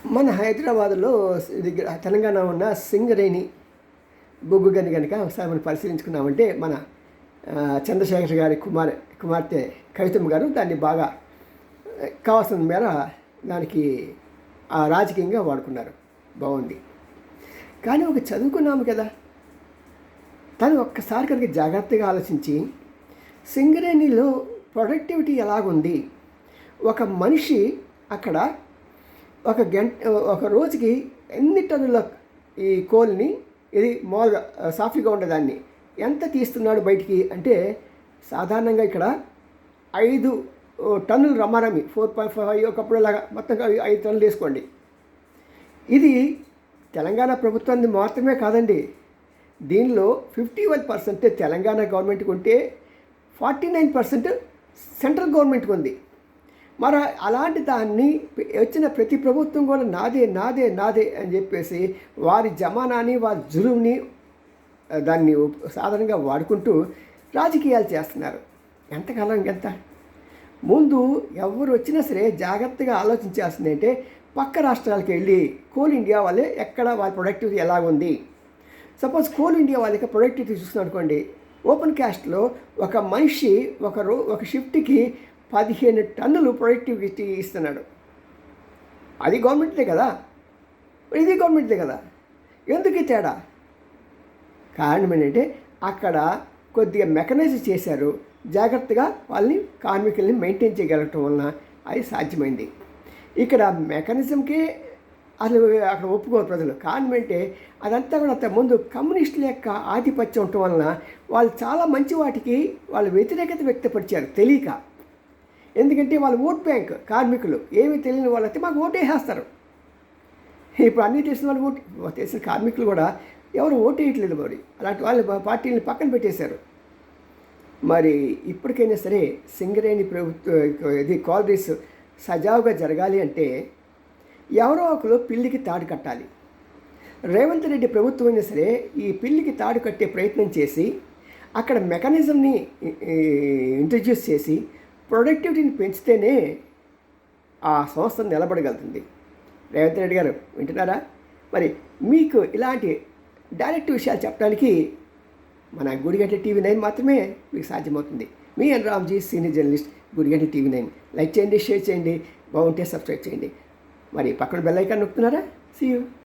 మన హైదరాబాద్లో ఇది తెలంగాణ ఉన్న సింగరేణి బొగ్గు గని కనుక ఒకసారి మనం పరిశీలించుకున్నామంటే మన చంద్రశేఖర్ గారి కుమార్తె కవితమ్మ గారు దాన్ని బాగా కావాల్సిన మేర దానికి రాజకీయంగా వాడుకున్నారు. బాగుంది. కానీ ఒక చదువుకున్నాము కదా, తను ఒక్కసారి కనుక జాగ్రత్తగా ఆలోచించి సింగరేణిలో ప్రొడక్టివిటీ ఎలాగుంది, ఒక మనిషి అక్కడ ఒక రోజుకి ఎన్ని టన్నుల ఈ కోల్ని ఇది మామూలుగా సాఫీగా ఉండేదాన్ని ఎంత తీస్తున్నాడు బయటికి అంటే సాధారణంగా ఇక్కడ 5 టన్నులు రమ్మారమి 4.5 ఒకప్పుడు ఇలాగా మొత్తం 5 టన్నులు వేసుకోండి. ఇది తెలంగాణ ప్రభుత్వాన్ని మాత్రమే కాదండి, దీనిలో 51% తెలంగాణ గవర్నమెంట్కి ఉంటే 49% సెంట్రల్ గవర్నమెంట్కి ఉంది. మరి అలాంటి దాన్ని వచ్చిన ప్రతి ప్రభుత్వం కూడా నాదే నాదే నాదే అని చెప్పేసి వారి జమానాని వారి జులుంని దాన్ని సాధారణంగా వాడుకుంటూ రాజకీయాలు చేస్తున్నారు. ఎంతకాలం ఎంత ముందు ఎవరు వచ్చినా సరే జాగ్రత్తగా ఆలోచించాల్సింది అంటే పక్క రాష్ట్రాలకు వెళ్ళి కోల్ ఇండియా వాళ్ళే ఎక్కడ వాళ్ళ ప్రొడక్టివిటీ ఎలాగుంది. సపోజ్ కోల్ ఇండియా వాళ్ళకి ప్రొడక్టివిటీ చూస్తున్నాం అనుకోండి, ఓపెన్ క్యాస్ట్లో ఒక మనిషి ఒక షిఫ్ట్కి 15 టన్నులు ప్రొడక్టివిటీ ఇస్తున్నాడు. అది గవర్నమెంట్దే కదా, ఇది గవర్నమెంట్దే కదా. ఎందుకు తేడా? కారణం ఏంటంటే అక్కడ కొద్దిగా మెకనైజ్ చేశారు, జాగ్రత్తగా వాళ్ళని కార్మికుల్ని మెయింటైన్ చేయగలగటం వలన అది సాధ్యమైంది. ఇక్కడ మెకానిజంకే అసలు అక్కడ ఒప్పుకోరు ప్రజలు. కారణం అంటే అదంతా కూడా అంత ముందు కమ్యూనిస్టుల యొక్క ఆధిపత్యం ఉండటం వలన వాళ్ళు చాలా మంచి వాటికి వాళ్ళు వ్యతిరేకత వ్యక్తపరిచారు తెలియక. ఎందుకంటే వాళ్ళు ఓట్ బ్యాంక్, కార్మికులు ఏమీ తెలియని వాళ్ళైతే మాకు ఓటు వేసేస్తారు. ఇప్పుడు అన్నీ తెలిసిన వాళ్ళు తెలిసిన కార్మికులు కూడా ఎవరు ఓటు వేయట్లేదు. మరి అలాంటి వాళ్ళు పార్టీని పక్కన పెట్టేశారు. మరి ఇప్పటికైనా సరే సింగరేణి ఇది కాలరీస్ సజావుగా జరగాలి అంటే ఎవరో ఒకరు పిల్లికి తాడు కట్టాలి. రేవంత్ రెడ్డి ప్రభుత్వం అయినా సరే ఈ పిల్లికి తాడు కట్టే ప్రయత్నం చేసి అక్కడ మెకానిజంని ఇంట్రడ్యూస్ చేసి ప్రొడక్టివిటీని పెంచితేనే ఆ సంస్థ నిలబడగలుగుతుంది. రేవంత్ రెడ్డి గారు వింటున్నారా? మరి మీకు ఇలాంటి డైరెక్ట్ విషయాలు చెప్పడానికి మన గుడిగంట TV9 మాత్రమే మీకు సాధ్యమవుతుంది. మీ ఎన్ రామ్జీ, సీనియర్ జర్నలిస్ట్, గుడిగంట TV9. లైక్ చేయండి, షేర్ చేయండి, బాగుంటే సబ్స్క్రైబ్ చేయండి. మరి పక్కన బెల్ ఐకాన్ నొక్కుతున్నారా? See you.